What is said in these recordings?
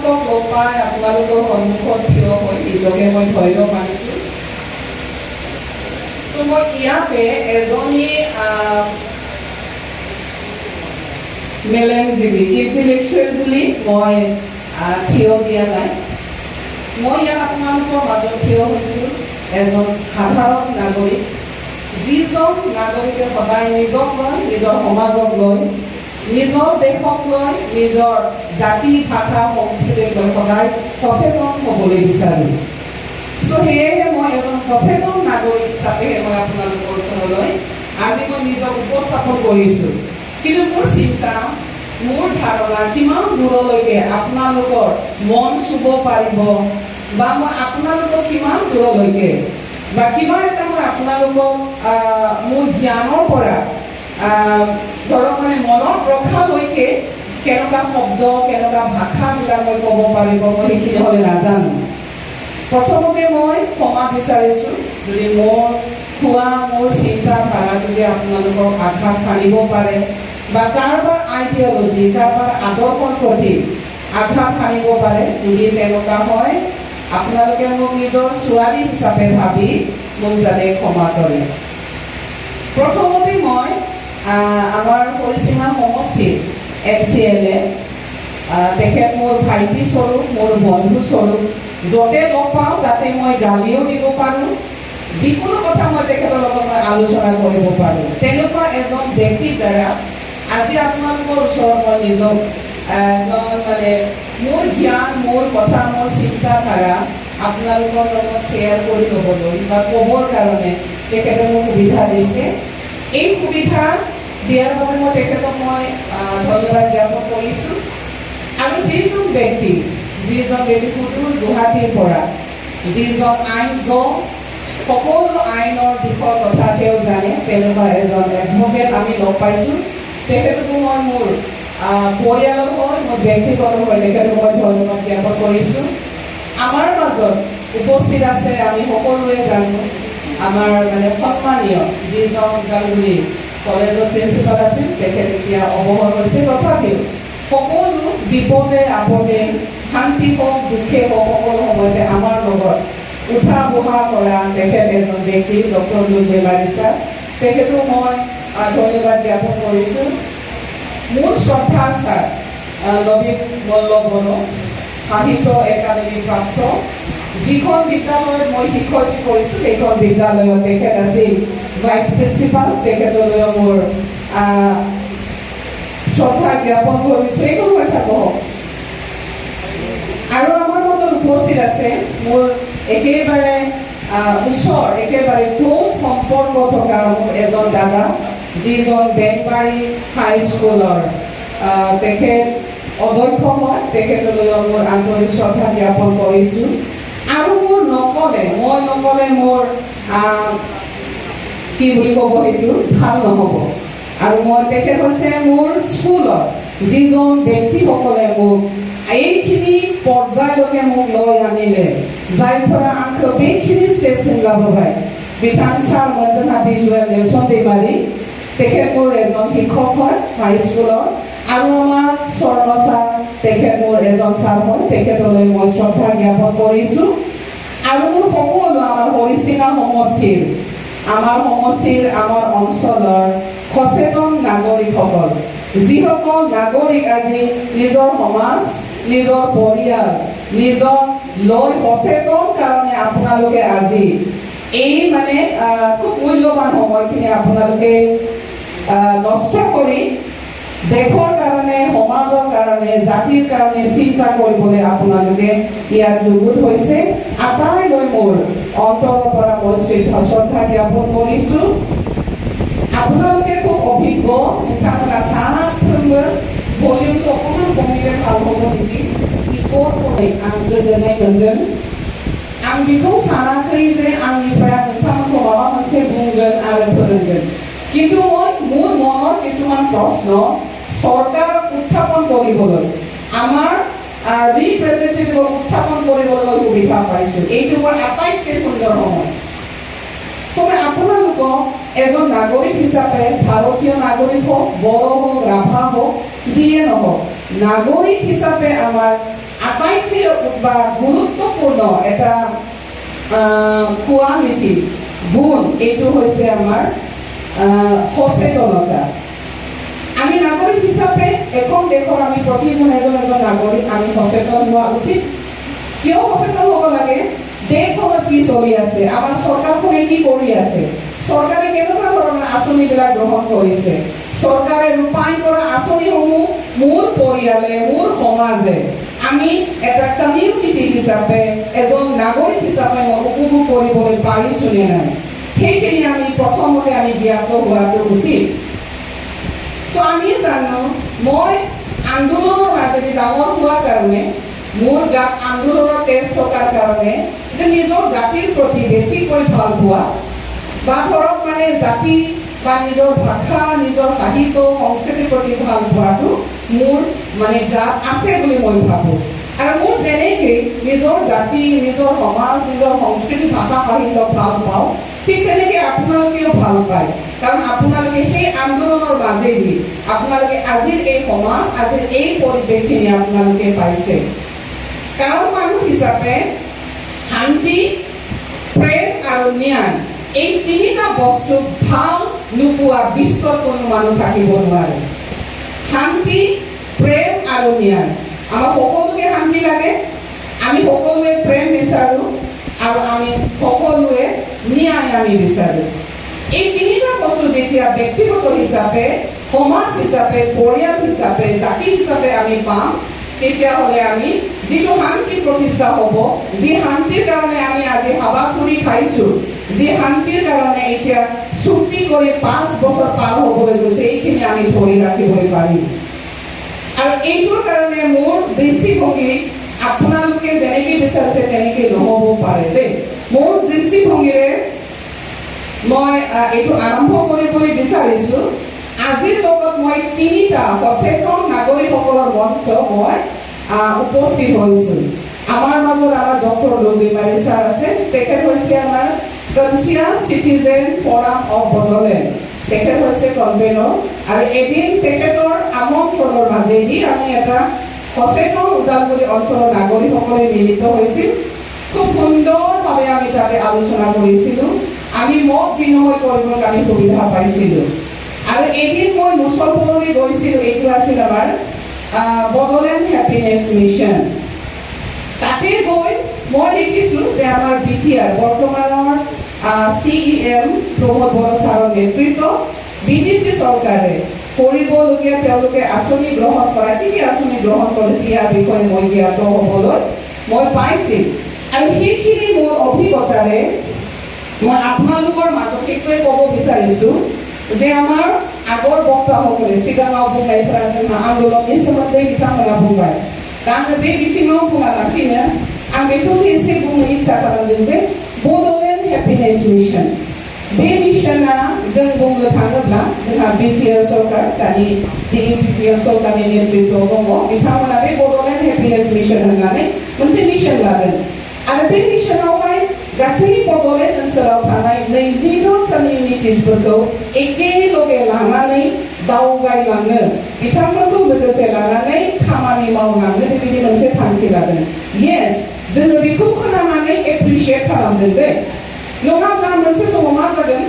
আপোনালোকক লগ পাই আপোনালোকৰ সন্মুখত থিয় হৈ নিজকে মই ধৈৰ্য মানিছোঁ। চ' মই ইয়াতে এজনী মেলেঞ্জীৱী ইণ্টেলেকচুৱেল বুলি মই থিয় দিয়া নাই। মই ইয়াত আপোনালোকৰ মাজত থিয় হৈছোঁ এজন সাধাৰণ নাগৰিক, যিজন নাগৰিকে সদায় নিজক লৈ, নিজৰ সমাজক লৈ, নিজৰ দেশক লৈ, নিজৰ জাতি ভাষা সংস্কৃতিক লৈ সদায় সচেতন হ'বলৈ বিচাৰোঁ। চ' সেয়েহে মই এজন সচেতন নাগৰিক হিচাপে মই আপোনালোকৰ ওচৰলৈ আজি মই নিজক উপস্থাপন কৰিছোঁ। কিন্তু মোৰ চিন্তা, মোৰ ধাৰণা কিমান দূৰলৈকে আপোনালোকৰ মন চুব পাৰিব, বা মই আপোনালোকক কিমান দূৰলৈকে বা কিমান এটা মই আপোনালোকক মোৰ জ্ঞানৰ পৰা ধৰক মানে মনত ৰখালৈকে কেনেকুৱা শব্দ, কেনেকুৱা ভাষাবিলাক মই ক'ব পাৰিব, মই সেইখিনি হ'লে নাজানো। প্ৰথমতে মই ক্ষমা বিচাৰিছোঁ যদি মোৰ খোৱা, মোৰ চিন্তাধাৰা যদি আপোনালোকক আঘাত সানিব পাৰে, বা কাৰোবাৰ আইডিয়লজি, কাৰোবাৰ আদৰ্শৰ প্ৰতি আঘাত সানিব পাৰে। যদি তেনেকুৱা হয়, আপোনালোকে মোক নিজৰ ছোৱালী হিচাপে ভাবি মোক যাতে ক্ষমা কৰে। প্ৰথমতে মই আমাৰ হৰিচিঙা সমষ্টিৰ MCLA, তেখেত মোৰ ভাইটি স্বৰূপ, মোৰ বন্ধু স্বৰূপ, য'তে লগ পাওঁ তাতে মই গালিও দিব পাৰোঁ, যিকোনো কথা মই তেখেতৰ লগত মই আলোচনা কৰিব পাৰোঁ। তেনেকুৱা এজন ব্যক্তিৰ দ্বাৰা আজি আপোনালোকৰ ওচৰত মই নিজক এজন মানে মোৰ জ্ঞান, মোৰ কথা, মোৰ চিন্তাধাৰা আপোনালোকৰ লগত শ্বেয়াৰ কৰি ল'বলৈ বা ক'বৰ কাৰণে তেখেতে মোক সুবিধা দিছে। এই সুবিধা দিয়াৰ বাবে মই তেখেতক মই ধন্যবাদ জ্ঞাপন কৰিছোঁ। আৰু যিজন ব্যক্তি সুদূৰ গুৱাহাটীৰ পৰা, যিজন আইনজ্ঞ, সকলো আইনৰ দিশৰ কথা তেওঁ জানে, তেনেকুৱা এজন এডভোকেট আমি লগ পাইছোঁ। তেখেতকো মই মোৰ পৰিয়ালৰ হৈ, মোৰ ব্যক্তিগত হৈ তেখেতক মই ধন্যবাদ জ্ঞাপন কৰিছোঁ। আমাৰ মাজত উপস্থিত আছে, আমি সকলোৱে জানো, আমাৰ মানে সন্মানীয় যিজন ওদালগুৰি কলেজৰ প্ৰিন্সিপাল আছিল, তেখেত এতিয়া অৱসৰ হৈছে। তথাপিও সকলো বিপদে আপদে, শান্তি হওক, দুখে হওক, সকলো সময়তে আমাৰ লগত উঠা বহা কৰা তেখেত এজন ব্যক্তি, ডক্টৰ লুজে বাৰিছা। তেখেতক মই ধন্যবাদ জ্ঞাপন কৰিছোঁ। মোৰ শ্ৰদ্ধা ছাৰ নবীন মল্ল বড়ো, সাহিত্য একাডেমী প্ৰাপ্ত, যিখন বিদ্যালয়ত মই শিক্ষয়িত্ৰী কৰিছোঁ সেইখন বিদ্যালয়ত তেখেত আছিল ভাইচ প্ৰিন্সিপাল। তেখেতলৈ মোৰ শ্ৰদ্ধা জ্ঞাপন কৰিছোঁ। এইখন মই চাব। আৰু আমাৰ মাজত উপস্থিত আছে মোৰ একেবাৰে ওচৰ, একেবাৰে ক্ল'জ সম্পৰ্ক থকা মোৰ এজন দাদা, যিজন বেংবাৰী হাইস্কুলৰ তেখেত অধ্যক্ষ হয়। তেখেতলৈ মোৰ আন্তৰিক শ্ৰদ্ধা জ্ঞাপন কৰিছোঁ। আৰু মোৰ নকলে মোৰ কি বুলি ক'ব, সেইটো ভাল নহ'ব। আৰু মই তেখেত হৈছে মোৰ স্কুলৰ যিজন ব্যক্তিসকলে মোক এইখিনি পৰ্যায়লৈকে মোক লৈ আনিলে, যাৰ পৰা এইখিনি ষ্টেজ ছিংগাব হয়। বিধান ছাৰ মঞ্জনা ভিজুৱেল নেলচন দেৱাৰী, তেখেত মোৰ এজন শিক্ষক হয় হাইস্কুলৰ। আৰু আমাৰ স্বৰ্ণ ছাৰ, তেখেত মোৰ এজন ছাৰ হয়। তেখেতলৈ মই শ্ৰদ্ধা জ্ঞাপন কৰিছোঁ। আৰু মোৰ সকলো আমাৰ হৰিচিঙা সমষ্টিৰ, আমাৰ অঞ্চলৰ সচেতন নাগৰিকসকল, যিসকল নাগৰিক আজি নিজৰ সমাজ, নিজৰ পৰিয়াল, নিজক লৈ সচেতন কাৰণে আপোনালোকে আজি এই মানে খুব মূল্যৱান সময়খিনি আপোনালোকে নষ্ট কৰি দেশৰ কাৰণে, সমাজৰ কাৰণে, জাতিৰ কাৰণে চিন্তা কৰিবলৈ আপোনালোকে ইয়াত যুগুত হৈছে। আটাইলৈ মোৰ অন্তৰৰ পৰা মই শ্ৰদ্ধা জ্ঞাপন কৰিছোঁ। আপোনালোকে খুব অভিজ্ঞ, মিঠামলা চাহ भलिउमखौ अकमान कमिले खालामनो नेকি इकोर परै आं गोजोननाय मोनदों। आं बेखौ सानाखै जे आंनिफ्राय नोंथांमोनखौ माबा मोनसे बुंगोन आरो फोरोंगोन, किन्तु মোৰ মনৰ কিছুমান প্ৰশ্ন চৰকাৰক উত্থাপন কৰিবলৈ, আমাৰ ৰিপ্ৰেজেন্টেটিভক উত্থাপন কৰিবলৈ সুবিধা পাইছোঁ। এইটো মোৰ আটাইতকৈ সুন্দৰ সময়। তবে আপোনালোকক এজন নাগৰিক হিচাপে, ভাৰতীয় নাগৰিক হওক, বড়ো হওক, ৰাভা হওক, যিয়ে নহওক, নাগৰিক হিচাপে আমাৰ আটাইতকৈ গুৰুত্বপূৰ্ণ এটা কোৱালিটি গুণ এইটো হৈছে আমাৰ সচেতনতা। আমি নাগৰিক হিচাপে এখন দেশৰ আমি প্ৰতিজন এজন নাগৰিক আমি সচেতন হোৱা উচিত। কিয় সচেতন হ'ব লাগে? দেশখনত কি চলি আছে, আমাৰ চৰকাৰখনে কি কৰি আছে, চৰকাৰে কেনেকুৱা ধৰণৰ আঁচনিবিলাক গ্ৰহণ কৰিছে, চৰকাৰে ৰূপায়ণ কৰা আঁচনিসমূহ মোৰ পৰিয়ালে মোৰ সমাজে আমি এটা কমিউনিটি হিচাপে এজন নাগৰিক হিচাপে উপভোগ কৰিবলৈ পাৰিছোঁ নে নাই, সেইখিনি আমি প্ৰথমতে আমি জ্ঞাত হোৱাটো উচিত। আমি জানো মই আন্দোলনৰ মাজেদি ডাঙৰ হোৱাৰ কাৰণে মোৰ গাত আন্দোলনৰ তেজ থকাৰ কাৰণে নিজৰ জাতিৰ প্ৰতি বেছিকৈ ভাল পোৱা বা ধৰক মানে জাতি বা নিজৰ ভাষা নিজৰ সাহিত্য সংস্কৃতিৰ প্ৰতি ভাল পোৱাটো মোৰ মানে গাত আছে বুলি মই ভাবোঁ। আৰু মোৰ যেনেকৈ নিজৰ জাতি নিজৰ সমাজ নিজৰ সংস্কৃতি ভাষা সাহিত্য ভাল পাওঁ, ঠিক তেনেকৈ আপোনালোকেও ভাল পায়। কাৰণ আপোনালোকে সেই আন্দোলনৰ মাজেদি আপোনালোকে আজিৰ এই সমাজ আজিৰ এই পৰিৱেশখিনি আপোনালোকে পাইছে। কাৰণ মানুহ হিচাপে শান্তি প্ৰেম আৰু ন্যায় এই তিনিটা বস্তু ভাল নোপোৱা বিশ্বত কোনো মানুহ থাকিব নোৱাৰে। শান্তি প্ৰেম আৰু ন্যায়, আমাক সকলোকে শান্তি লাগে, আমি সকলোৱে প্ৰেম বিচাৰোঁ আৰু আমি সকলোৱে ন্যায় আমি বিচাৰোঁ। এই তিনিটা বস্তু যেতিয়া ব্যক্তিগত হিচাপে সমাজ হিচাপে পৰিয়াল হিচাপে জাতি হিচাপে আমি পাম, তেতিয়াহ'লে আমি যিটো শান্তি প্ৰতিষ্ঠা হ'ব, যি শান্তিৰ কাৰণে আমি আজি হাবাথুৰি খাইছোঁ, যি শান্তিৰ কাৰণে এতিয়া চুক্তি কৰি 5 বছৰ পাৰ হ'বলৈ গৈছে, এইখিনি আমি ধৰি ৰাখিবলৈ পাৰিম। আৰু এইটোৰ কাৰণে মোৰ দৃষ্টিভংগী আপোনালোকে যেনেকৈ বিচাৰিছে তেনেকৈ নহ'ব পাৰে দেই। মোৰ দৃষ্টিভংগীৰে মই এইটো আৰম্ভ কৰিবলৈ বিচাৰিছোঁ। আজিৰ লগত মই 3টা সচেতন নাগৰিকসকলৰ মঞ্চ মই উপস্থিত হৈছোঁ। আমাৰ মাজত আমাৰ ডক্টৰ লুবিমাৰী ছাৰ আছে, তেখেত হৈছে আমাৰ conscious citizen forum of Bodoland, তেখেত হৈছে কনভেনৰ। আৰু এদিন তেখেতৰ আমন্ত্ৰণৰ মাজেদি আমি এটা সচেতন ওদালগুৰি অঞ্চলৰ নাগৰিকসকলে মিলিত হৈছিল। খুব সুন্দৰভাৱে আমি তাতে আলোচনা কৰিছিলোঁ, আমি মত বিনিময় কৰিবৰ কাৰণে সুবিধা পাইছিলোঁ। আৰু এদিন মই মুছলপুৰলৈ গৈছিলোঁ, এইটো আছিল আমাৰ বড়োলেণ্ড হেপিনেছ মিছন। তাতে গৈ মই দেখিছোঁ যে আমাৰ BTR বৰ্তমানৰ CEM প্ৰমোদ বড়ো ছাৰৰ নেতৃত্বত BTC চৰকাৰে কৰিবলগীয়া তেওঁলোকে আঁচনি গ্ৰহণ কৰা, কি কি আঁচনি গ্ৰহণ কৰিছে ইয়াৰ বিষয়ে মই জ্ঞাত হ'বলৈ মই পাইছিল। আৰু সেইখিনি মোৰ অভিজ্ঞতাৰে মই আপোনালোকৰ মাজত এইটোৱে ক'ব বিচাৰিছোঁ যে আমাৰ আগৰ বক্তাসকলে सिगाङाव बुंनायफोरा जोंहा आन्दोलननि सोमोन्दै बिथांमोना बुंबाय। दा आङो बे बिथिङाव बुङालासिनो आं बेखौसो एसे बुंनो इच्ছা खालामदों जे बड'लेण्ड हेपिनेस मिशन, बे मिशना जों बुंनो थाङोब्ला जोंहा BTR सरकार दानि जे UPPR सरकारनि नेतृत्वआव दङ, बिथांमोना बे बड'लेण्ड हेपिनेस मिशन होननानै मोनसे मिशन लादों। आरो बे मिशनावहाय गासै बड'लेण्ड ओनसोलाव थानाय 22 कमिउनिटिसफोरखौ एखेलगे लानानै दावगायलांनो, बिथांमोनखौ लोगोसे लानानै खामानि मावलांनो बेबायदि मोनसे थांखि लादों। येस, जोङो बेखौ खोनानानै एप्रिशिएट खालामदों दे। नङाब्ला मोनसे समाव मा जागोन,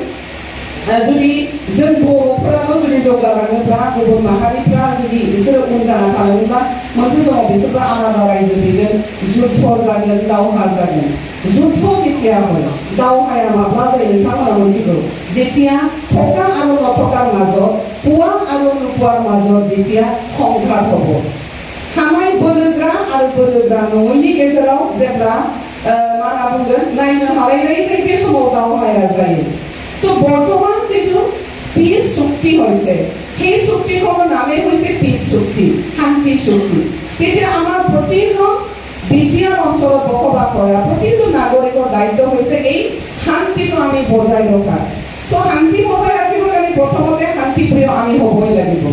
जुदि जों बर'फोराल' जुदि जौगालाङोब्ला गुबुन माहारिफ्रा जुदि बिसोरो उन जाना थालाङोब्ला मोनसे समाव बिसोरबो आलादा रायजो फैगोन, जुद्ध जागोन, दावहा जागोन। जुद्ध केতিয়া হয়, दावहाया माब्ला जायो नोंथांमोना मिथिगौ, যেতিয়া থকা আৰু নথকাৰ মাজত, পোৱা আৰু নোপোৱাৰ মাজত যেতিয়া সংঘাত হ'ব। खामाय बोलोग्रा आरो बोलोग्रा नङैनि गेजेराव जेब्ला मा होनना बुंगोन नायनो हालायनाय जायो, बे समाव दावहाया जायो। स' बर्तमान जितु পিচ চুক্তি হৈছে, সেই চুক্তিখনৰ নামে হৈছে পিচ চুক্তি, শান্তি চুক্তি। তেতিয়া আমাৰ প্ৰতিজন BTR অঞ্চলত বসবাস কৰা প্ৰতিজন নাগৰিকৰ দায়িত্ব হৈছে এই শান্তিটো আমি বজাই ৰখা। চ' শান্তি বজাই ৰাখিবৰ কাৰণে প্ৰথমতে শান্তিপ্ৰিয় আমি হ'বই লাগিব।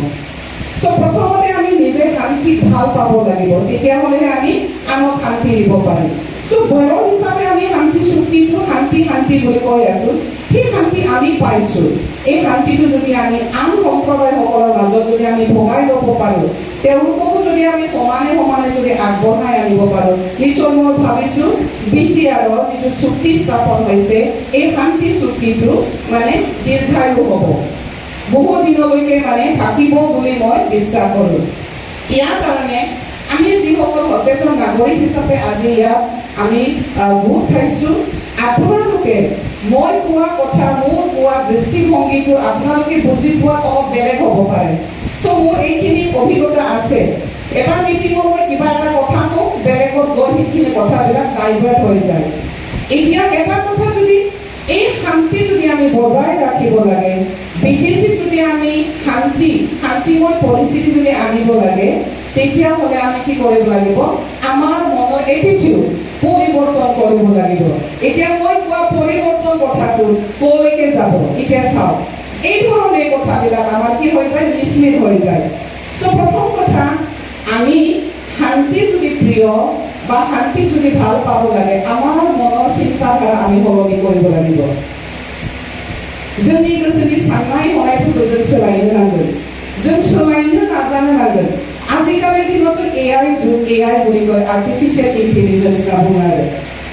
চ' প্ৰথমতে আমি নিজে শান্তি ভাল পাব লাগিব, তেতিয়াহ'লেহে আমি আনক শান্তি দিব পাৰিম। চ' বড়ো হিচাপে আমি শান্তি চুক্তিটো শান্তি শান্তি বুলি কৈ আছোঁ। সেই শান্তি আমি পাইছোঁ। এই শান্তিটো যদি আমি আন সম্প্ৰদায়সকলৰ মাজত যদি আমি ভগাই ল'ব পাৰোঁ, তেওঁলোককো যদি আমি সমানে সমানে যদি আগবঢ়াই আনিব পাৰোঁ, নিশ্চয় মই ভাবিছোঁ BTRৰ যিটো চুক্তি স্থাপন হৈছে, এই শান্তি চুক্তিটো মানে দীৰ্ঘায়ু হ'ব, বহু দিনলৈকে মানে থাকিব বুলি মই বিশ্বাস কৰোঁ। ইয়াৰ কাৰণে আমি যিসকল সচেতন নাগৰিক হিচাপে আজি ইয়াত আমি গোট খাইছোঁ, আপোনালোকে মই কোৱা কথা, মোৰ কোৱা দৃষ্টিভংগীটো আপোনালোকে বুজি পোৱাত অলপ বেলেগ হ'ব পাৰে। চ' মোৰ এইখিনি অভিজ্ঞতা আছে। এটা মিটিঙত মই কিবা এটা কথা কওঁ, বেলেগত গৈ সেইখিনি কথাবিলাক ডাইভাৰ্ট হৈ যায়। এতিয়া এটা কথা, যদি এই শান্তি যদি আমি বজাই ৰাখিব লাগে, বিদেশীত যদি আমি শান্তিময় পৰিস্থিতি যদি আনিব লাগে, তেতিয়াহ'লে আমি কি কৰিব লাগিব? আমাৰ মনৰ এটিটিউড পৰিৱৰ্তন কৰিব লাগিব। এতিয়া মই কোৱা পৰিৱৰ্তন কথাটো ক'লৈকে যাব? এতিয়া চাওক, এই ধৰণে কথাবিলাক আমাৰ কি হৈ যায়? মিছলিড হৈ যায়। চ' প্ৰথম কথা, আমি শান্তি যদি প্ৰিয় বা শান্তি যদি ভাল পাব লাগে, আমাৰ মনৰ চিন্তাধাৰা আমি সলনি কৰিব লাগিব। जोंनि गोसोनि साननाय हनायफोरखौ जों सोलायनो नांगोन, जों सोलायनो नाजानो नांगोन। आजिखालि दिनতো AI जुग, AI বুলি কয়, আৰ্টিফিচিয়েল ইণ্টেলিজেন্স না বুঙো আৰু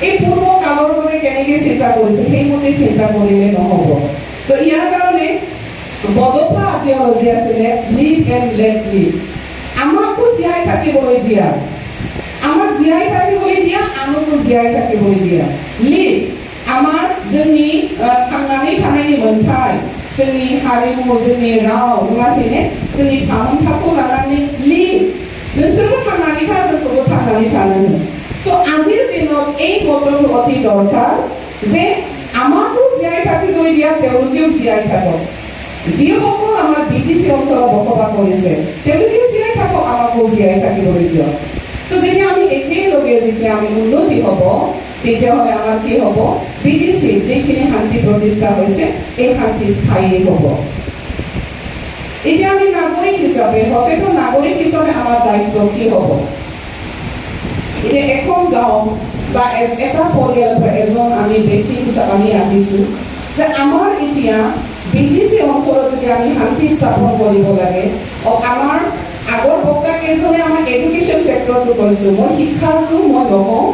এই পূৰ্ব কালৰ দৰে কেনেকৈ চিন্তা কৰিছে সেইমতে চিন্তা কৰিলে নহ'ব। তো ইয়াৰ কাৰণে বডোফা আইডিয়লজি আছিলে লিভ এণ্ড লেট লিভ। আমাকো জীয়াই থাকিবলৈ দিয়া, আমাক জীয়াই থাকিবলৈ দিয়া, আনকো জীয়াই থাকিবলৈ দিয়া। লিভ আমাৰ जोंनि थांनानै थानायनि मोन्थाय, जोंनि हारिमु, जोंनि राव, नङासैने? जोंनि थामोनथाखौ लानानै लिभ। नोंसोरबो थांनानै था, जोंखौबो थांनानै थानो हो। स' আজিৰ দিনত এই বতৰটো অতি দৰকাৰ যে আমাকো জীয়াই থাকিবলৈ দিয়া, তেওঁলোকেও জীয়াই থাকক। যিসকল আমাৰ BTC অঞ্চলত বসবাস কৰিছে, তেওঁলোকেও জীয়াই থাকক, আমাকো জীয়াই থাকিবলৈ দিয়ক। চ' যেতিয়া আমি একেলগে যেতিয়া আমি উন্নতি হ'ব, তেতিয়াহ'লে আমাৰ কি হ'ব? BTC যিখিনি শান্তি প্ৰতিষ্ঠা হৈছে, এই শান্তি স্থায়ী হ'ব। এতিয়া আমি নাগৰিক হিচাপে, সচেতন নাগৰিক হিচাপে আমাৰ দায়িত্ব কি হ'ব? এতিয়া এখন গাঁও বা এটা পৰিয়াল বা এজন আমি ব্যক্তি হিচাপে আমি আহিছোঁ যে আমাৰ এতিয়া BTC অঞ্চলত যদি আমি শান্তি স্থাপন কৰিব লাগে, আমাৰ আগৰ বক্তাকেইজনে আমাৰ এডুকেশ্যন ছেক্টৰটো কৈছোঁ, মই শিক্ষাটো মই নকওঁ।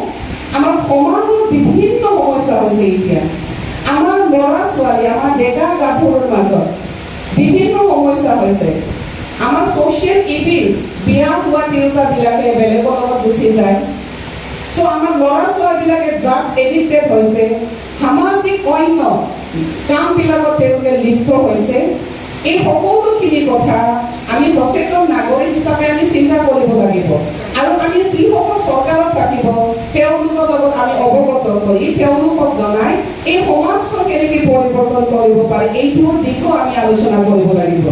আমাৰ সমাজৰ বিভিন্ন সমস্যা হৈছে এতিয়া, আমাৰ ল'ৰা ছোৱালী, আমাৰ ডেকা গাভৰুৰ মাজত বিভিন্ন সমস্যা হৈছে। আমাৰ ছ'চিয়েল ইভিলছ, বিয়া হোৱা তিৰোতাবিলাকে বেলেগৰ লগত গুচি যায়। চ' আমাৰ ল'ৰা ছোৱালীবিলাকে ড্ৰাগছ এডিক্টেড হৈছে, সামাজিক অন্য কামবিলাকত তেওঁলোকে লিপ্ত হৈছে। এই সকলোখিনি কথা আমি সচেতন নাগৰিক হিচাপে আমি চিন্তা কৰিব লাগিব। আৰু আমি যিসকল চৰকাৰত থাকিব, তেওঁলোকৰ লগত আমি অৱগত কৰি তেওঁলোকক জনাই এই সমাজখন কেনেকৈ পৰিৱৰ্তন কৰিব পাৰে, এইটোৰ দিশো আমি আলোচনা কৰিব লাগিব।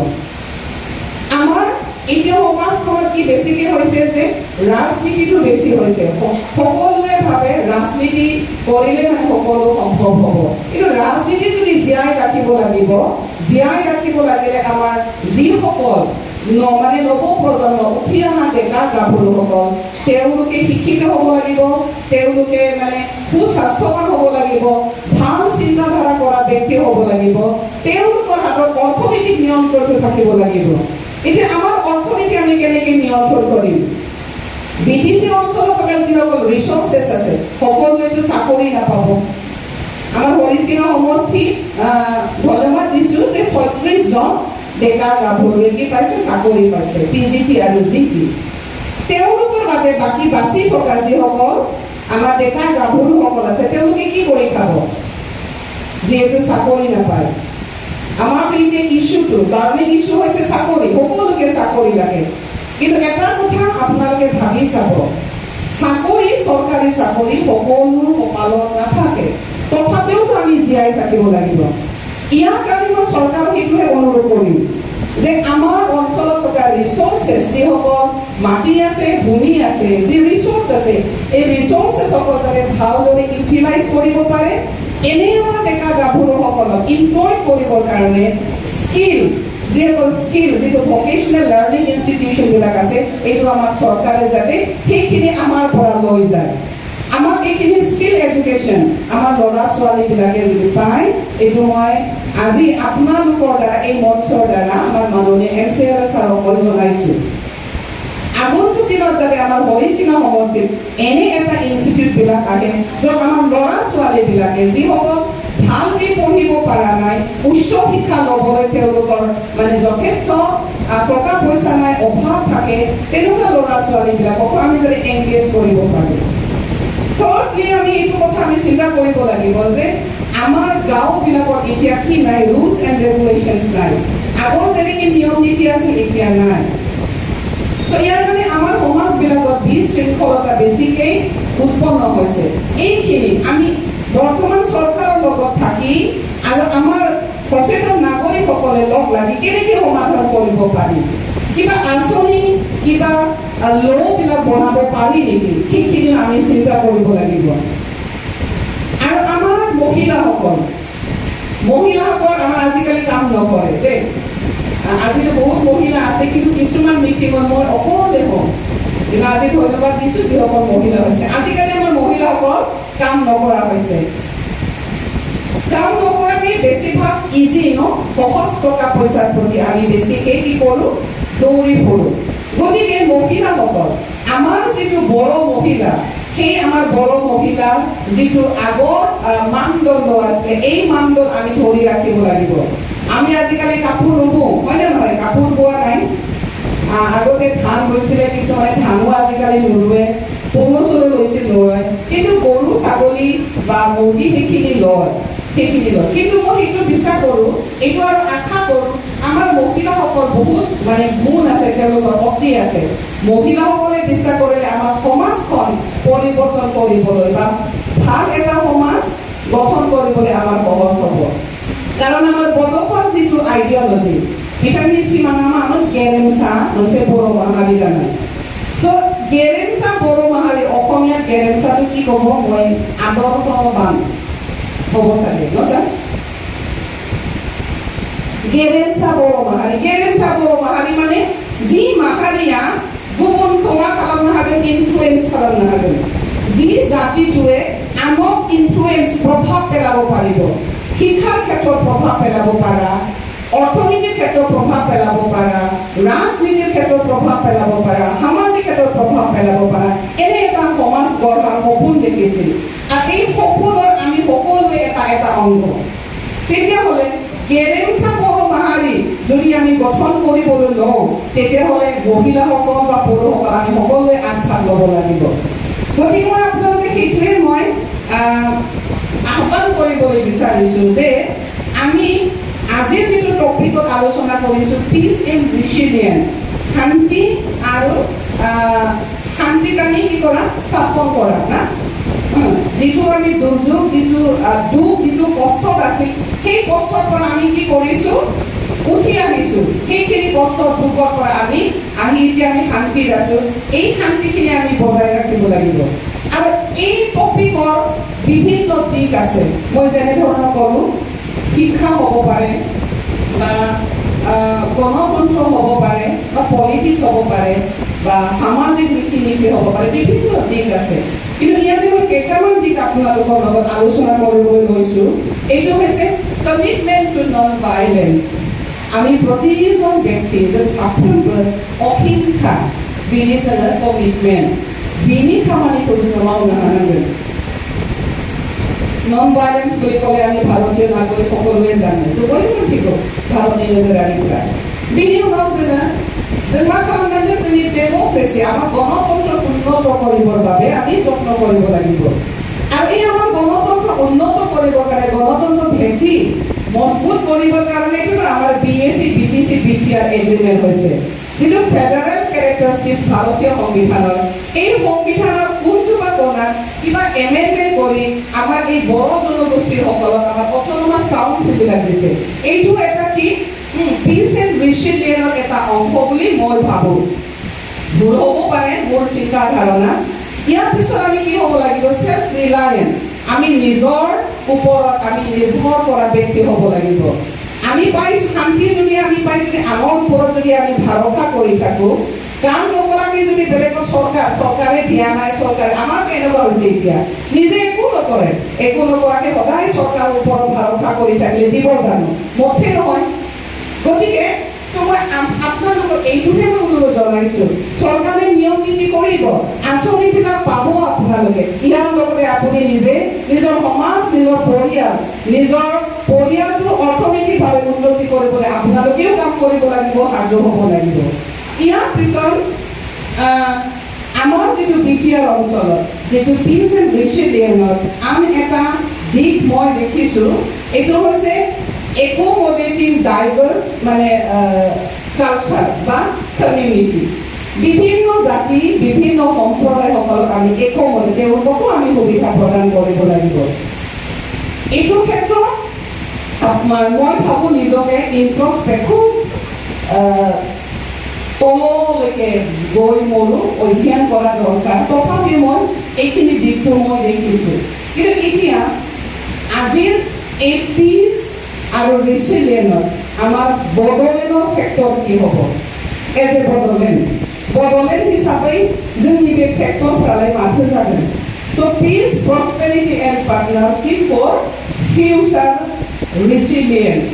আমাৰ এতিয়া সমাজখনত কি বেছিকৈ হৈছে যে ৰাজনীতিটো বেছি হৈছে। সকলোৱে ভাবে ৰাজনীতি কৰিলে মানে সকলো সম্ভৱ হ'ব, কিন্তু ৰাজনীতি যদি জীয়াই ৰাখিব লাগিব, জীয়াই ৰাখিব লাগিলে আমাৰ যিসকল মানে নৱপ্ৰজন্ম, উঠি অহা ডেকা গাভৰুসকল, তেওঁলোকে শিক্ষিত হ'ব লাগিব, তেওঁলোকে মানে সুস্বাস্থ্যৱান হ'ব লাগিব, ভাল চিন্তাধাৰা কৰা ব্যক্তি হ'ব লাগিব, তেওঁলোকৰ হাতত অৰ্থনৈতিক নিয়ন্ত্ৰণটো থাকিব লাগিব। এতিয়া আমাৰ অৰ্থনীতি আমি কেনেকৈ নিয়ন্ত্ৰণ কৰিম? BTC অঞ্চলত থকা যিসকল ৰিচোৰ্চেছ আছে, সকলোৱেতো চাকৰি নাপাব। আমাৰ হৰিচিঙা সমষ্টি ধন্যবাদ দিছোঁ যে 36জন ডেকা গাভৰুৱে কি পাইছে? চাকৰি পাইছে, PGT আৰু GT। তেওঁলোকৰ বাবে বাকী বাচি থকা যিসকল আমাৰ ডেকা গাভৰুসকল আছে, তেওঁলোকে কি কৰি খাব যিহেতু চাকৰি নাপায়? আমাৰ এতিয়া ইছ্যুটো কাৰণে ইছ্যু হৈছে চাকৰি, সকলোকে চাকৰি লাগে। কিন্তু এটা কথা আপোনালোকে ভাবি চাব, চাকৰি, চৰকাৰী চাকৰি সকলো কপালত নাথাকে, তথাপিওতো আমি জীয়াই থাকিব লাগিব। ইয়াৰ কাৰণে মই চৰকাৰক সেইটোৱে অনুৰোধ কৰিম যে আমাৰ অঞ্চলত থকা ৰিচোৰ্চেছ, যিসকল মাটি আছে, ভূমি আছে, যি ৰিচোৰ্চ আছে, এই ৰিচোৰ্চেছসকল যাতে ভালদৰে ইউটিলাইজ কৰিব পাৰে। এনে আমাৰ ডেকা গাভৰুসকলক ইমপ্লয় কৰিবৰ কাৰণে স্কিল, যিসকল স্কিল, যিটো ভকেশ্যনেল লাৰ্ণিং ইনষ্টিটিউশ্যনবিলাক আছে, এইটো আমাক চৰকাৰে যাতে সেইখিনি আমাৰ পৰা লৈ যায়, আমাক এইখিনি স্কিল এডুকেশ্যন আমাৰ ল'ৰা ছোৱালীবিলাকে যদি পায়, এইটো মই আজি আপোনালোকৰ দ্বাৰা এই মঞ্চৰ দ্বাৰা আমাৰ মাননীয় MCLA ছাৰক মই জনাইছোঁ। আগন্তুক দিনত যাতে আমাৰ হৰিচিঙা সমষ্টিত এনে এটা ইনষ্টিটিউটবিলাক আহে, য'ত আমাৰ ল'ৰা ছোৱালীবিলাকে যিসকল ভালকৈ পঢ়িব পৰা নাই, উচ্চ শিক্ষা ল'বলৈ তেওঁলোকৰ মানে যথেষ্ট টকা পইচা নাই, অভাৱ থাকে, তেনেকুৱা ল'ৰা ছোৱালীবিলাককো আমি যদি এংগেজ কৰিব পাৰোঁ। থৰ্ডলি আমি এইটো কথা আমি চিন্তা কৰিব লাগিব যে আমাৰ গাঁওবিলাকত এতিয়া কি নাই, ৰুলছ এণ্ড ৰেগুলেশ্যনছ নাই। আগৰ যেনেকৈ নিয়ম নীতি আছিল এতিয়া নাই। তো ইয়াৰ মানে আমাৰ সমাজবিলাকত বিশৃংখলতা বেছিকৈ উৎপন্ন হৈছে। এইখিনি আমি বৰ্তমান চৰকাৰৰ লগত থাকি আৰু আমাৰ সচেতন নাগৰিকসকলে লগ লাগি কেনেকৈ সমাধান কৰিব পাৰি, কিবা আঁচনি কিবা ল'বিলাক বনাব পাৰি নেকি, সেইখিনি আমি চিন্তা কৰিব লাগিব। আৰু আমাৰ মহিলাসকল আমাৰ আজিকালি কাম নকৰে দেই। আজিকালি বহুত মহিলা আছে, কিন্তু কিছুমান মিটিঙত মই অকল দেখোঁ, কিন্তু আজি ধন্যবাদ দিছোঁ যিসকল মহিলা হৈছে। আজিকালি আমাৰ মহিলাসকল কাম নকৰা হৈছে। কাম নকৰাকৈ বেছিভাগ ইজি সহজ টকা পইচাৰ প্ৰতি আমি বেছিকৈ কি কৰোঁ, দৌৰি ফুৰোঁ। গতিকে মহিলাসকল, আমাৰ যিটো বড়ো মহিলা, সেই আমাৰ বড়ো মহিলাৰ যিটো আগৰ মানদণ্ড আছে, এই মানদণ্ড আমি ধৰি ৰাখিব লাগিব। আমি আজিকালি কাপোৰ নুবওঁ, হয়নে নহয়? কাপোৰ বোৱা নাই। আগতে ধান লৈছিলে, কিছুমানে ধানো আজিকালি নোৰোৱে, পলু চলু লৈছিল লয়, কিন্তু গৰু ছাগলী বা মুৰ্গী সেইখিনি লয়। কিন্তু মই সেইটো বিশ্বাস কৰোঁ, এইটো আৰু আশা কৰোঁ, আমাৰ মহিলাসকল বহুত মানে গুণ আছে, তেওঁলোকৰ শক্তি আছে। মহিলাসকলে বিশ্বাস কৰিলে আমাৰ সমাজখন পৰিৱৰ্তন কৰিবলৈ বা ভাল এটা সমাজ গঠন কৰিবলৈ আমাৰ সহজ হ'ব। কাৰণ আমাৰ বড়োফাৰ যিটো আইডিয়লজি, ভিটামিন সি মানে আমাৰ গেৰেমচা হৈছে বড়ো মাহাৰী জানে। চ' গেৰেমচা বড়ো মাহাৰী, অসমীয়া গেৰেমচাটো কি ক'ব, মই আদৰ্শবান হ'ব চাগে ন ছাৰ? গেৰেমচা বড়ো মাহাৰী মানে যি মাহাৰীয়া গুবুন খোৱা খালামनो हागोन, ইনফ্লুয়েন্স খালামनो हागोन, যি জাতিটোৱে আনক ইনফ্লুয়েন্স প্ৰভাৱ পেলাব পাৰিব। শিক্ষাৰ ক্ষেত্ৰত প্ৰভাৱ পেলাব পাৰা, অৰ্থনীতিৰ ক্ষেত্ৰত প্ৰভাৱ পেলাব পাৰা, ৰাজনীতিৰ ক্ষেত্ৰত প্ৰভাৱ পেলাব পাৰা, সামাজিক ক্ষেত্ৰত প্ৰভাৱ পেলাব পাৰা, এনে এটা সমাজ গঢ়াৰ সপোন দেখিছিল। আৰু এই সপোনৰ আমি সকলোৱে এটা অংগ। তেতিয়াহ'লে গেৰেমচা বড়ো মাহাৰী যদি আমি গঠন কৰিবলৈ লওঁ, তেতিয়াহ'লে মহিলাসকল বা পুৰুষসকল আমি সকলোৱে আগভাগ ল'ব লাগিব। গতিকে মই আপোনালোকে সেইটোৱে মই আহ্বান কৰিবলৈ বিচাৰিছোঁ যে আমি আজিৰ যিটো টপিকত আলোচনা কৰিছোঁ, পিচ এণ্ড ৰিচিলিয়েন্স, শান্তি আৰু শান্তিক আমি কি কৰা, স্থাপন কৰা না। যিটো আমি দুৰ্যোগ, যিটো দুখ, যিটো কষ্টত আছিল, সেই কষ্টৰ পৰা আমি কি কৰিছোঁ, উঠি আহিছোঁ। সেইখিনি কষ্টৰ দুখৰ পৰা আমি এতিয়া আমি শান্তিত আছোঁ। এই শান্তিখিনি আমি বজাই ৰাখিব লাগিব। আৰু এই টপিকৰ বিভিন্ন দিশ আছে। মই যেনেধৰণৰ ক'লোঁ, শিক্ষা হ'ব পাৰে বা গণতন্ত্ৰ হ'ব পাৰে বা পলিটিক্স হ'ব পাৰে বা সামাজিক নীতি নীতি হ'ব পাৰে, বিভিন্ন দিশ আছে। কিন্তু ইয়াতে মই কেইটামান দিশ আপোনালোকৰ লগত আলোচনা কৰিবলৈ লৈছোঁ। এইটো হৈছে কমিটমেণ্ট টু নন ভাইলেন্স। আমি প্ৰতিজন ব্যক্তি যে ছাত্ৰবোৰ অহিংসা বিনিজনৰ কমিটমেণ্ট বিনি খামানি কৰিছোঁ নহয়। নন ভাইলেন্স বুলি ক'লে আমি ভাৰতীয় নাগৰিক সকলোৱে জানো, যুৱই ঠিক ভাৰতীয় নাগৰিকৰা বিনিয়োগ जोंहा खालामनांगोन जोंनि डेम'क्रेसि আমাৰ গণতন্ত্ৰ উন্নত কৰিবৰ বাবে আমি যত্ন কৰিব লাগিব। আৰু এই আমাৰ গণতন্ত্ৰ উন্নত কৰিবৰ কাৰণে, গণতন্ত্ৰ ভেটি মজবুত কৰিবৰ কাৰণে আমাৰ BAC BTC BTR এগ্ৰিমেণ্ট হৈছে, যিটো ফেডাৰেল কেৰেক্টাৰিষ্টিক্স ভাৰতীয় সংবিধানৰ। এই সংবিধানৰ কোনটো বা কোনাত কিবা এমেণ্ডমেণ্ট কৰি আমাৰ এই বড়ো জনগোষ্ঠীসকলক আমাৰ অট'নমাছ কাউন্সিলবিলাক দিছে। এইটো এটা কি পিচ এণ্ড ৰিচিলিয়েন্সৰ এটা অংশ বুলি মই ভাবোঁ। ভুল হ'ব পাৰে মোৰ চিন্তা ধাৰণা। ইয়াৰ পিছত আমি কি হ'ব লাগিব, চেল্ফ ৰিলায়েন্ট। আমি নিজৰ ওপৰত আমি নিৰ্ভৰ কৰা ব্যক্তি হ'ব লাগিব। আমি পাইছোঁ শান্তি যদি আমি পাই যদি আনৰ ওপৰত যদি আমি ভৰসা কৰি থাকোঁ, কাম নকৰাকে যদি বেলেগৰ চৰকাৰে দিয়া নাই, চৰকাৰে আমাৰ কেনেকুৱা হৈছে এতিয়া নিজে একো নকৰে, একো নকৰাকে সদায় চৰকাৰৰ ওপৰত ভৰসা কৰি থাকিলে দিব জানো? মঠে নহয়। গতিকে মই আপোনালোকক এইটোহে মই অনুৰোধ জনাইছো, চৰকাৰে নিয়ম নীতি কৰিব, আঁচনিবিলাক পাব আপোনালোকে। ইয়াৰ লগতে আপুনি নিজে নিজৰ সমাজ, নিজৰ পৰিয়ালটো অৰ্থনৈতিকভাৱে উন্নতি কৰিবলৈ আপোনালোকেও কাম কৰিব লাগিব, সাজু হ'ব লাগিব। ইয়াৰ পিছত আমাৰ যিটো বিটিআৰ অঞ্চলত যিটো পিচ এণ্ড ৰিচিলিয়েন্সত আন এটা দিশ মই দেখিছোঁ, এইটো হৈছে একোমোডেটিং ডাইভাৰ্ছ মানে কালচাৰ বা কমিউনিটি। বিভিন্ন জাতি, বিভিন্ন সম্প্ৰদায়সকলক আমি একোমোডেট, তেওঁলোককো আমি সুবিধা প্ৰদান কৰিব লাগিব। এইটো ক্ষেত্ৰত মই ভাবোঁ নিজকে ইনট্ৰস্পেক্ট খুব তললৈকে গৈ মোৰো অধ্যয়ন কৰা দৰকাৰ। তথাপি মই এইখিনি দিশটো মই দেখিছোঁ। কিন্তু এতিয়া আজিৰ এই পিচ আৰু ৰিচিলিয়েন্সত আমাৰ বড়োলেণ্ডৰ ক্ষেত্ৰত কি হ'ব? এজ এ বড়োলেণ্ড হিচাপে जोंनि बे फेक्टरफ्रालाय माथो जागोन? So peace, prosperity and partnership for future resilience.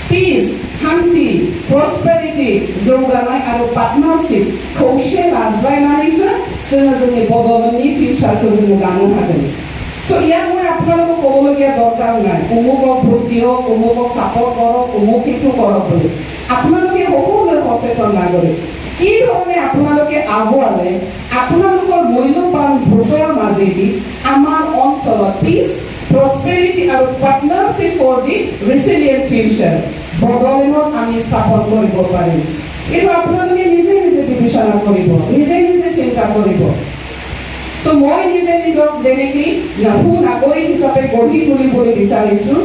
Peace, শান্তি, prosperity, जौगानाय आरो partnership खौसे लाज्लायनानैसो जोङो जोंनि बड'लेण्डनि फिउचारखौ जोङो दानो हागोन। So ইয়াত মই আপোনালোকক ক'বলগীয়া দৰকাৰ নাই, অমুকক ভোট দিয়ক, অমুকক ছাপৰ্ট কৰক, অমুক সেইটো কৰক বুলি। আপোনালোকে সকলোৱে সচেতন নাগৰিক। কি ধৰণে আপোনালোকে আগুৱালে আপোনালোকৰ মূল্যৱান ভোটৰ মাজেদি আমাৰ অঞ্চলত পিচ, প্ৰস্পেৰিটি আৰু পাৰ্টনাৰশ্বিপ ফৰ দি ৰিচিলিয়েণ্ট ফিউচাৰ বড়োলেণ্ডত আমি স্থাপন কৰিব পাৰিম। এইটো আপোনালোকে নিজে নিজে বিবেচনা কৰিব, নিজে নিজে চিন্তা কৰিব। তো মই নিজে নিজক যেনেকৈ নাগৰিক হিচাপে গঢ়ি তুলিবলৈ বিচাৰিছোঁ,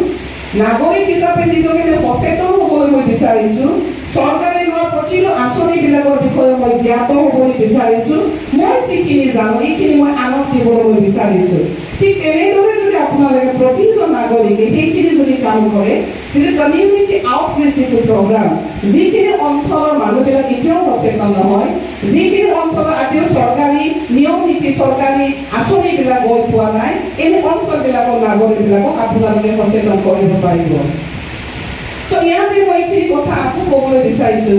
নাগৰিক হিচাপে নিজকে সচেতন হ'বলৈ মই বিচাৰিছোঁ, চৰকাৰে লোৱা প্ৰতিটো আঁচনিবিলাকৰ বিষয়ে মই জ্ঞাত হ'বলৈ বিচাৰিছোঁ, মই যিখিনি জানো এইখিনি মই আনক দিবলৈ মই বিচাৰিছোঁ। ঠিক তেনেদৰে যদি আপোনালোকে প্ৰতিজন নাগৰিকে সেইখিনি যদি কাম কৰে, যিটো কমিউনিটি আউটৰিচ যিটো প্ৰগ্ৰাম, যিখিনি অঞ্চলৰ মানুহবিলাক এতিয়াও সচেতন নহয়, যিখিনি অঞ্চলত আজিও চৰকাৰী নিয়ম নীতি, চৰকাৰী আঁচনিবিলাক গৈ পোৱা নাই, এনে অঞ্চলবিলাকৰ নাগৰিকবিলাকক আপোনালোকে সচেতন কৰিব পাৰিব। তো ইয়াতে মই এইখিনি কথা আকৌ ক'বলৈ বিচাৰিছোঁ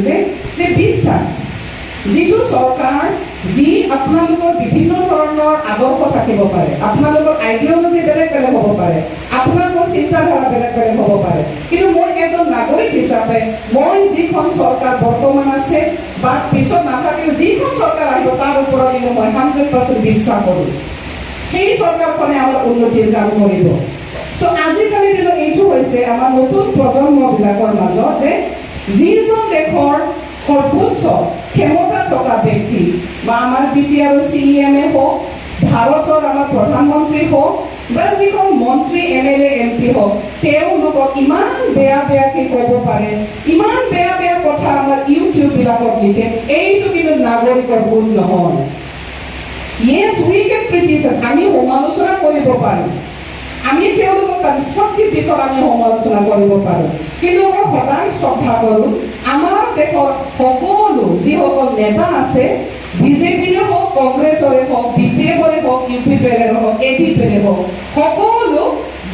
যে বিশ্বাস, যিটো চৰকাৰ, যি আপোনালোকৰ বিভিন্ন ধৰণৰ আদৰ্শ থাকিব পাৰে, আপোনালোকৰ আইডিঅলজি বেলেগ বেলেগ হ'ব পাৰে, আপোনালোকৰ চিন্তাধাৰা বেলেগ বেলেগ হ'ব পাৰে, কিন্তু মই এজন নাগৰিক হিচাপে মই যিখন চৰকাৰ বৰ্তমান আছে বা পিছত নাথাকিলেও যিখন চৰকাৰ আহিব তাৰ ওপৰত কিন্তু মই 100% বিশ্বাস কৰোঁ। সেই চৰকাৰখনে আমাৰ উন্নতিৰ কাম কৰিব। তো আজিকালি দিনত এইটো হৈছে আমাৰ নতুন প্ৰজন্মবিলাকৰ মাজত যে যিজন দেশৰ সৰ্বোচ্চ ক্ষমতা থকা ব্যক্তি বা আমাৰ বিটিআৰ CEM হওক, ভাৰতৰ আমাৰ প্ৰধানমন্ত্ৰী হওক বা যিখন মন্ত্ৰী MLA MP হওক, তেওঁলোকক ইমান বেয়াকৈ ক'ব পাৰে, ইমান বেয়া কথা আমাৰ ইউটিউববিলাকত লিখে, এইটো কিন্তু নাগৰিকৰ ভুল নহয়। Yes, we can criticize, আমি সমালোচনা কৰিব পাৰোঁ, আমি তেওঁলোকক কনষ্ট্ৰাকটিভ দিশত আমি সমালোচনা কৰিব পাৰোঁ, কিন্তু মই সদায় শ্ৰদ্ধা কৰোঁ আমাৰ দেশৰ সকলো যিসকল নেতা আছে, বিজেপিৰে হওক, কংগ্ৰেছৰে হওক, BPFৰে হওক, UPPৰে হওক, ADPৰে হওক, সকলো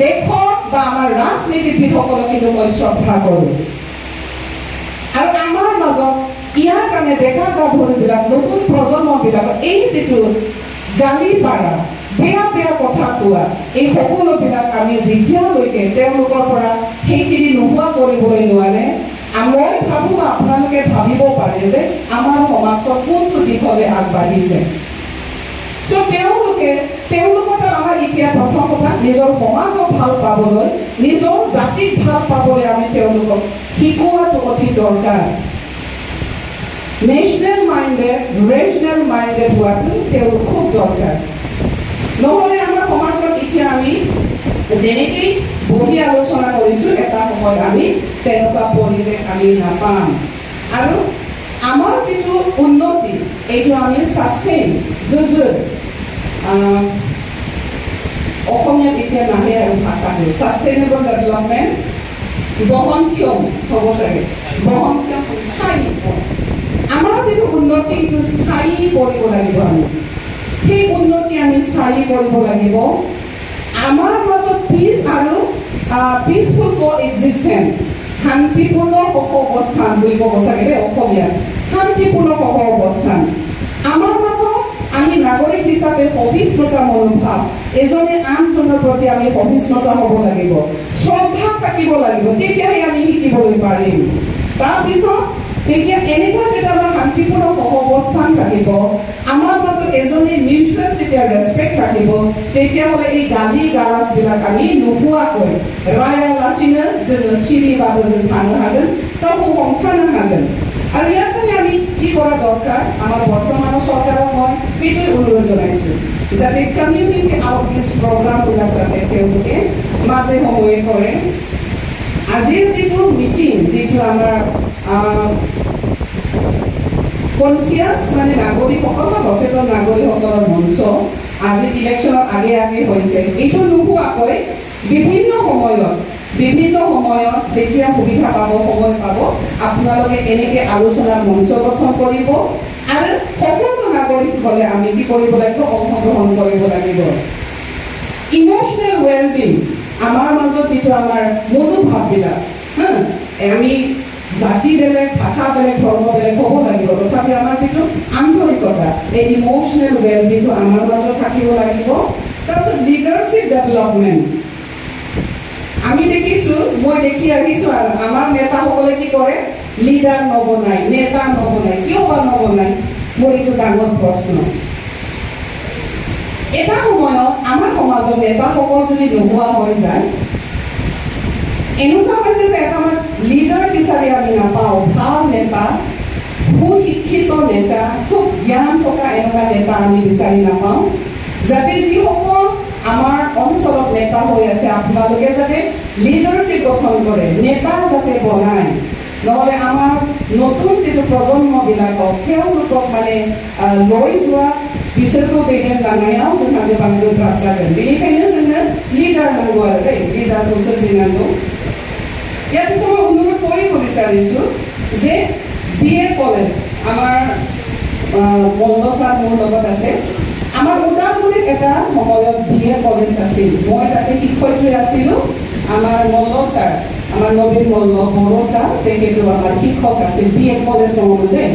দেশৰ বা আমাৰ ৰাজনীতিবিদসকলক কিন্তু মই শ্ৰদ্ধা কৰোঁ। আৰু আমাৰ মাজত ইয়াৰ কাৰণে ডেকা গাভৰুবিলাক, নতুন প্ৰজন্মবিলাকৰ এই যিটো গালি পাৰা, বেয়া কথা কোৱা, এই সকলোবিলাক আমি যেতিয়ালৈকে তেওঁলোকৰ পৰা সেইখিনি নোহোৱা কৰিবলৈ নোৱাৰে, মই ভাবোঁ আপোনালোকে ভাবিব পাৰে যে আমাৰ সমাজখন কোনটো দিশলৈ আগবাঢ়িছে। তো তেওঁলোকৰ আমাৰ এতিয়া প্ৰথম কথা নিজৰ সমাজক ভাল পাবলৈ, নিজৰ জাতিক ভাল পাবলৈ আমি তেওঁলোকক শিকোৱাটো অতি দৰকাৰ। নেশ্যনেল মাইণ্ডেড, ৰেচনেল মাইণ্ডেড হোৱাটো তেওঁলোক খুব দৰকাৰ। নহ'লে আমাৰ সমাজত এতিয়া আমি যেনেকৈ বহি আলোচনা কৰিছোঁ, এটা সময়ত আমি তেনেকুৱা পৰিৱেশ আমি নাপাম। আৰু আমাৰ যিটো উন্নতি, এইটো আমি ছাষ্টেইন, অসমীয়াত এতিয়া নাহে আৰু ভাষাটো ছাষ্টেইনেবল ডেভেলপমেণ্ট, বহনক্ষম হ'ব চাগে, বহনক্ষম স্থায়ী আমাৰ যিটো উন্নতি এইটো স্থায়ী কৰিব লাগিব আমি সেই উন্নতি আমি স্থায়ী কৰিব লাগিব আমাৰ মাজত পিছ আৰু পিছফুল কোএক্সিষ্টেন্স শান্তিপূৰ্ণ সহ-অৱস্থান বুলি ক'ব চাগে অসমীয়া শান্তিপূৰ্ণ সহ-অৱস্থান আমাৰ মাজত আমি নাগৰিক হিচাপে সহিষ্ণুতা মনোভাৱ এজনে আনজনৰ প্ৰতি আমি সহিষ্ণুতা হ'ব লাগিব শ্ৰদ্ধা থাকিব লাগিব তেতিয়াহে আমি শিকিবলৈ পাৰিম তাৰপিছত তেতিয়া এনেকুৱা যেতিয়া আমাৰ শান্তিপূৰ্ণ সহ-অৱস্থান থাকিব আমাৰ মাজত এজনে মিউচুৱেল যেতিয়া ৰেচপেক্ট থাকিব তেতিয়াহ'লে এই গালি গালাজবিলাক আমি নোহোৱাকৈ रायालासिनो जोङो सिरिबाबो जों थानो हागोन गावखौ हमथानो हागोन আৰু ইয়াৰ কাৰণে আমি কি কৰা দৰকাৰ আমাৰ বৰ্তমান চৰকাৰক মই এইটোৱে অনুৰোধ জনাইছোঁ যাতে কমিউনিটি আউটৰিচ প্ৰগ্ৰামবিলাক যাতে তেওঁলোকে মাজে সময়ে কৰে আজিৰ যিটো মিটিং যিটো আমাৰ কনচিয়াছ মানে নাগৰিকসকল বা সচেতন নাগৰিকসকলৰ মঞ্চ আজি ইলেকশ্যনৰ আগে আগে হৈছে এইটো নোহোৱাকৈ বিভিন্ন সময়ত যেতিয়া সুবিধা পাব সময় পাব আপোনালোকে এনেকৈ আলোচনাৰ মঞ্চ গঠন কৰিব আৰু সকলো নাগৰিকসকলে আমি কি কৰিব লাগিব অংশগ্ৰহণ কৰিব লাগিব ইমোচনেল ৱেলবিং আমাৰ মাজত যিটো আমাৰ মনোভাৱবিলাক আমি জাতি বেলেগ ভাষা বেলেগ ধৰ্ম বেলেগ হ'ব লাগিব তথাপি আমাৰ যিটো আন্তৰিকতা এই ইমোচনেল ৱেলবিংটো আমাৰ মাজত থাকিব লাগিব তাৰপিছত লিডাৰশ্বিপ ডেভেলপমেণ্ট আমি দেখিছোঁ মই দেখি আহিছোঁ আৰু আমাৰ নেতাসকলে কি কৰে লিডাৰ নবনায় নেতা নবনায় কিয় বা নবনায় মোৰ এইটো ডাঙৰ প্ৰশ্ন এটা সময়ত আমাৰ সমাজত নেতাসকল যদি নোহোৱা হৈ যায় এনেকুৱা হৈছে যে এটা আমাৰ লিডাৰ বিচাৰি আমি নাপাওঁ ভাল নেতা সুশিক্ষিত নেতা খুব জ্ঞান থকা এনেকুৱা নেতা আমি বিচাৰি নাপাওঁ যাতে যিসকল আমাৰ অঞ্চলত নেতা হৈ আছে আপোনালোকে যাতে লিডাৰশ্বিপ গঠন কৰে নেতা যাতে বনায় নহ'লে আমাৰ নতুন যিটো প্ৰজন্মবিলাকক তেওঁলোকক মানে লৈ যোৱা बिसोरखौ दैदेनलांनायाव जोंहा गोबां गोब्राब जागोन बेनिखायनो जोंनो लिडार नांगौ आरो दै लिडारखौ सोरजिनांगौ ইয়াৰ পিছত মই অনুৰোধ কৰিব বিচাৰিছোঁ যে BA কলেজ আমাৰ বন্দচাৰ মোৰ লগত আছে আমাৰ ওদালগুৰিত এটা সময়ত BA কলেজ আছিল মই তাতে শিক্ষয়িত্ৰী আছিলোঁ আমাৰ মল্ল ছাৰ আমাৰ নবীন মল্ল বড়ো ছাৰ তেখেতো আমাৰ শিক্ষক আছিল BA কলেজ নহ'লে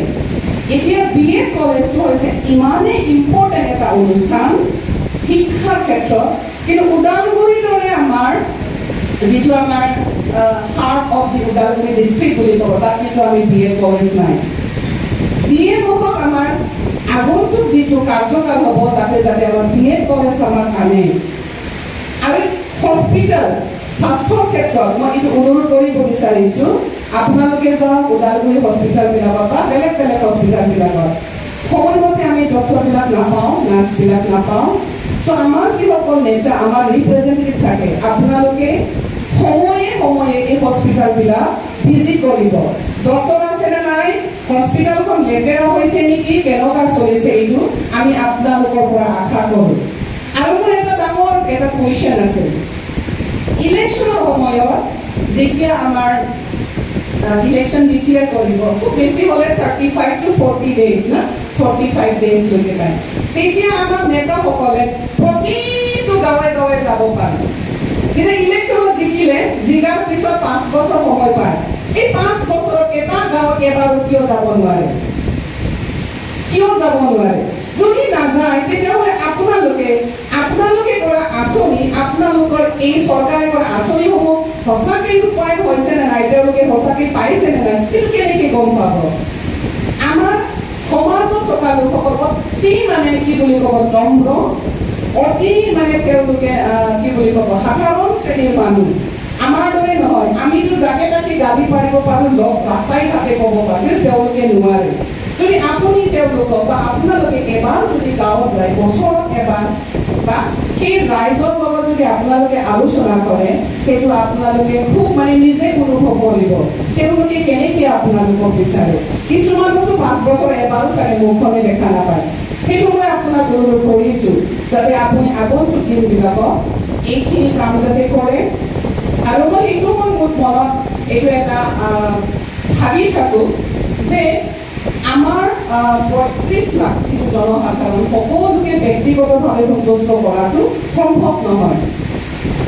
এতিয়া BA কলেজটো হৈছে ইমানেই ইম্পৰ্টেণ্ট এটা অনুষ্ঠান শিক্ষাৰ ক্ষেত্ৰত কিন্তু ওদালগুৰিৰ দৰে আমাৰ যিটো আমাৰ heart of the Udalguri district বুলি ক'ব তাত কিন্তু আমি BA কলেজ নাই যিয়ে নহওক আমাৰ আগন্তুক যিটো কাৰ্যকাল হ'ব তাতে যাতে আমাৰ BA কলেজ আমাক আনে আৰু হস্পিটেল স্বাস্থ্যৰ ক্ষেত্ৰত মই এইটো অনুৰোধ কৰিব বিচাৰিছোঁ আপোনালোকে যাওক ওদালগুৰি হস্পিটেলবিলাকত বা বেলেগ বেলেগ হস্পিটেলবিলাকত সময়মতে আমি ডক্টৰবিলাক নাপাওঁ নাৰ্ছবিলাক নাপাওঁ চ' আমাৰ যিসকল নেতা আমাৰ ৰিপ্ৰেজেণ্টেটিভ থাকে আপোনালোকে সময়ে সময়ে এই হস্পিটেলবিলাক ভিজিট কৰিব ডক্টৰ আছেনে নাই হস্পিটেলখন লেতেৰা হৈছে নেকি কেনেকুৱা চলিছে এইটো আমি আপোনালোকৰ পৰা আশা কৰোঁ আৰু মোৰ এটা ডাঙৰ এটা কুৱেশ্যন আছে ইলেকশ্যনৰ সময়ত যেতিয়া আমাৰ ইলেকশ্যন ডিক্লেয়াৰ কৰিব খুব বেছি হ'লে 35 to 40 days না 45 days লৈকে পায় তেতিয়া আমাৰ নেতাসকলে প্ৰতিটো গাঁৱে গাঁৱে যাব পাৰে যেতিয়া ইলেকশ্যনত জিকিলে জিকাৰ পিছত 5 বছৰ সময় পায় এই 5 বছৰত এটা গাঁৱত এবাৰো কিয় যাব নোৱাৰে যদি নাযায় তেতিয়াহ'লে আপোনালোকে কৰা আঁচনি আপোনালোকৰ এই চৰকাৰে কৰা আঁচনিসমূহ সঁচাকৈ ৰূপায়ণ হৈছে নে নাই তেওঁলোকে সঁচাকৈ পাইছে নে নাই সেইটো কেনেকৈ গম পাব আমাৰ সমাজত থকা লোকসকল অতি মানে কি বুলি ক'ব নম্ৰ অতি মানে তেওঁলোকে কি বুলি ক'ব সাধাৰণ শ্ৰেণীৰ মানুহ আমাৰ দৰে নহয় আমিতো যাকে তাকে গালি পাৰিব পাৰোঁ ৰাস্তাই ঘাটে ক'ব পাৰোঁ কিন্তু তেওঁলোকে নোৱাৰে যদি আপুনি তেওঁলোকক বা আপোনালোকে এবাৰ যদি গাঁৱত যায় বছৰত এবাৰ বা সেই ৰাইজৰ লগত যদি আপোনালোকে আলোচনা কৰে সেইটো আপোনালোকে খুব মানে নিজে অনুভৱ কৰিব তেওঁলোকে কেনেকৈ আপোনালোকক বিচাৰে কিছুমানতো 5 বছৰ এবাৰো চাগে মুখখনে দেখা নাপায় সেইটো মই আপোনাক অনুৰোধ কৰিছোঁ যাতে আপুনি আগন্তুক দিনবিলাকত এইখিনি কাম যাতে কৰে আৰু মই এইটো মোৰ মনত এইটো এটা ভাবি থাকোঁ যে আমাৰ ৩৫ লাখ যিটো জনসাধাৰণ সকলোকে ব্যক্তিগতভাৱে সন্তুষ্ট কৰাটো সম্ভৱ নহয়।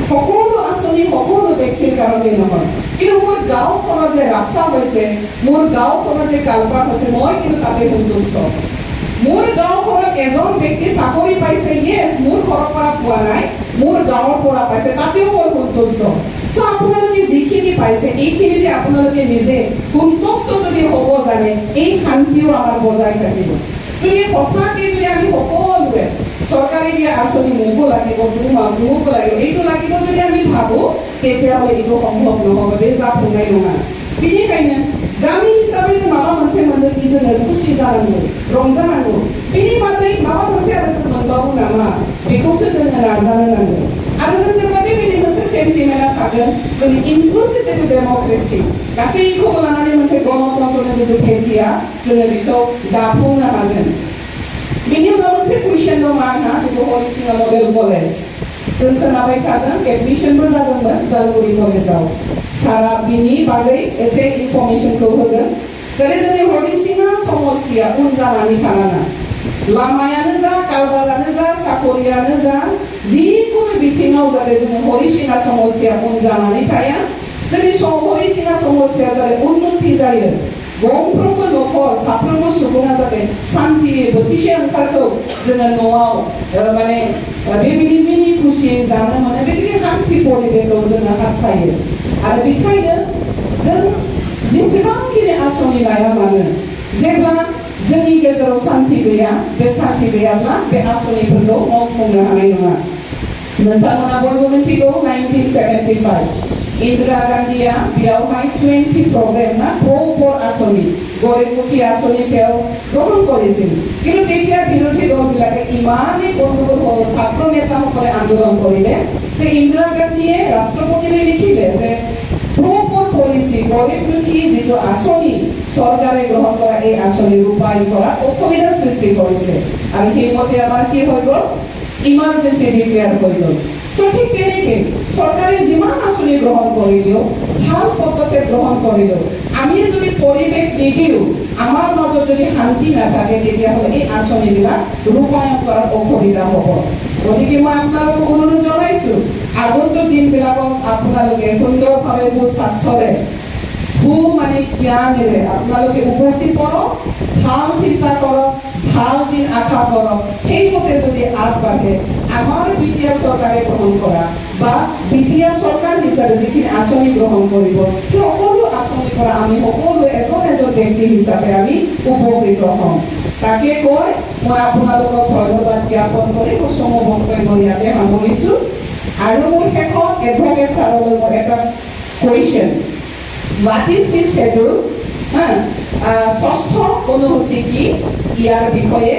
সকলো আঁচনি সকলো ব্যক্তিৰ কাৰণে নহয়, কিন্তু মোৰ গাঁওখনত যে ৰাস্তা হৈছে, মোৰ গাঁওখনত যে কালভাৰ্ট হৈছে, মই কিন্তু তাতে সন্তুষ্ট। মোৰ গাঁওখনত এজন ব্যক্তি চাকৰি পাইছে, ইয়েছ, মোৰ ঘৰৰ পৰা পোৱা নাই, মোৰ গাঁৱৰ পৰা পাইছে, তাতেও মই সন্তুষ্ট। চ' আপোনালোকে যিখিনি পাইছে এইখিনিতে আপোনালোকে নিজে সন্তুষ্ট যদি হ'ব জানে, এই শান্তিও আমাৰ বজাই থাকিব। যদি সঁচাকৈ যদি আমি সকলোৱে চৰকাৰে দিয়া আঁচনি মোকো লাগিব, মোকো লাগিব, এইটো লাগিব যদি আমি ভাবোঁ, তেতিয়াহ'লে এইটো সম্ভৱ নহ'ব, बे जाफुंनाय नङा। बेनिखायनो गामि हिसाबै जों माबा मोनसे मोनो कि जोङो खुसि जानांगौ, रंजानांगौ। बेनि बादै माबा मोनसे आरो जों मोनबावो नामा, बेखौसो जोङो नाजानो नांगौ। आरो जों जेब्ला बेबायदि मोनसे सेन्टिमेन्टआ थागोन, जों इनक्लुसिभ डेम'क्रेसि गासैखौबो लानानै मोनसे गणतन्त्रनि जिथु खेथिया जोङो बेखौ दाफुंनो हागोन। बेनि उनाव मोनसे कुइसन दङ आंहा, जिथु हरिसिङा मडेल कलेज जों खोनाबाय थादों, एडमिसनबो जादोंमोन उदालगुरि कलेजाव। सारा बिनि बागै एसे इनफरमेसनखौ होगोन। जेरै जोंनि हरिसिङा समष्टिया उन जानानै थानाङा, लामायानो जा, कालभार्टआनो जा, साकरियानो जा, जिखुनु बिथिङाव जाहाथे जोङो हरिसिङा समष्टिया उन जानानै थाया। जोंनि हरिसिङा समष्टिया जाहाथे उन्नति जायो, गंफ्रोमबो न'खर साफ्रोमबो सुबुङा जाहाथे सान्थि बोथिसे ओंखामखौ जोङो न'आव माने बेबायदि मिनि खुसियै जानो मोनो, बेबायदि शान्ति परिबेखौ जोङो हास्थायो। आरो बेखायनो जों जेसेबांखिनि आसनि लाया मानो, जेब्ला जोंनि गेजेराव सान्ति गैया, बे सान्ति गैयाब्ला बे आसनिफोरखौ मावफुंनो हानाय नङा। नोंथांमोना बयबो मिथिगौ 1975 इन्दिरा गान्धीया बेयावहाय 20 प्रग्रेम ना प्रपर आसनि गरिबमुखी आसनि তেওঁ গ্ৰহণ কৰিছিল। কিন্তু তেতিয়া বিৰোধী দলবিলাকে ইমানেই গণ্ডগোল হ'ল, ছাত্ৰ নেতাসকলে আন্দোলন কৰিলে যে ইন্দিৰা গান্ধীয়ে ৰাষ্ট্ৰপতিলৈ লিখিলে যে প্ৰপাৰ পলিচি गरिबमुखী যিটো আঁচনি চৰকাৰে গ্ৰহণ কৰা এই আঁচনি ৰূপায়ণ কৰা অসুবিধা সৃষ্টি কৰিছে। আৰু সেইমতে আমাৰ কি হৈ গ'ল, ইমাৰ্জেঞ্চি ডিক্লেয়াৰ হৈ গ'ল। ঠিক তেনেকে চৰকাৰে যিমান আঁচনি গ্ৰহণ কৰিলেও, ভাল পদ্ধতিৰে গ্ৰহণ কৰিলেও, আমি যদি পৰিৱেশ নিদিওঁ, আমাৰ মাজত যদি শান্তি নাথাকে, তেতিয়াহ'লে এই আঁচনিবিলাক ৰূপায়ণ কৰাত অসুবিধা হ'ব। গতিকে মই আপোনালোকক অনুৰোধ জনাইছোঁ, আগন্তুক দিনবিলাকত আপোনালোকে সুন্দৰভাৱে সুস্বাস্থ্যৰে মানে জ্ঞানেৰে আপোনালোকে উপস্থিত কৰক, ভাল চিন্তা কৰক, ভাল দিন আশা কৰক। সেইমতে যদি আগবাঢ়ে আমাৰ বিটিআৰ চৰকাৰে গ্ৰহণ কৰা বা বিটিআৰ চৰকাৰ হিচাপে যিখিনি আঁচনি গ্ৰহণ কৰিব, সেই সকলো আঁচনিৰ পৰা আমি সকলোৱে এজন এজন ব্যক্তি হিচাপে আমি উপকৃত হ'ম। তাকে কৈ মই আপোনালোকক ধন্যবাদ জ্ঞাপন কৰি মোৰ চমু বক্তব্য ইয়াতে সামৰিছোঁ। আৰু মোৰ শেষত এডভকেট ছাৰলৈ মই এটা question, What is the schedule? ষষ্ঠ অনুসূচী কি ইয়াৰ বিষয়ে,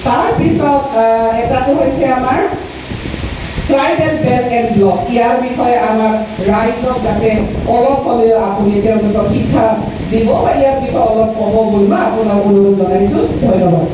তাৰপিছত এটাটো হৈছে আমাৰ ট্ৰাইবেল বেল্ট এণ্ড ব্লক, ইয়াৰ বিষয়ে আমাৰ ৰাইজক যাতে অলপ হ'লেও আপুনি তেওঁলোকক শিক্ষা দিব বা ইয়াৰ বিষয়ে অলপ ক'ব বুলি মই আপোনাক অনুৰোধ জনাইছোঁ। ধন্যবাদ।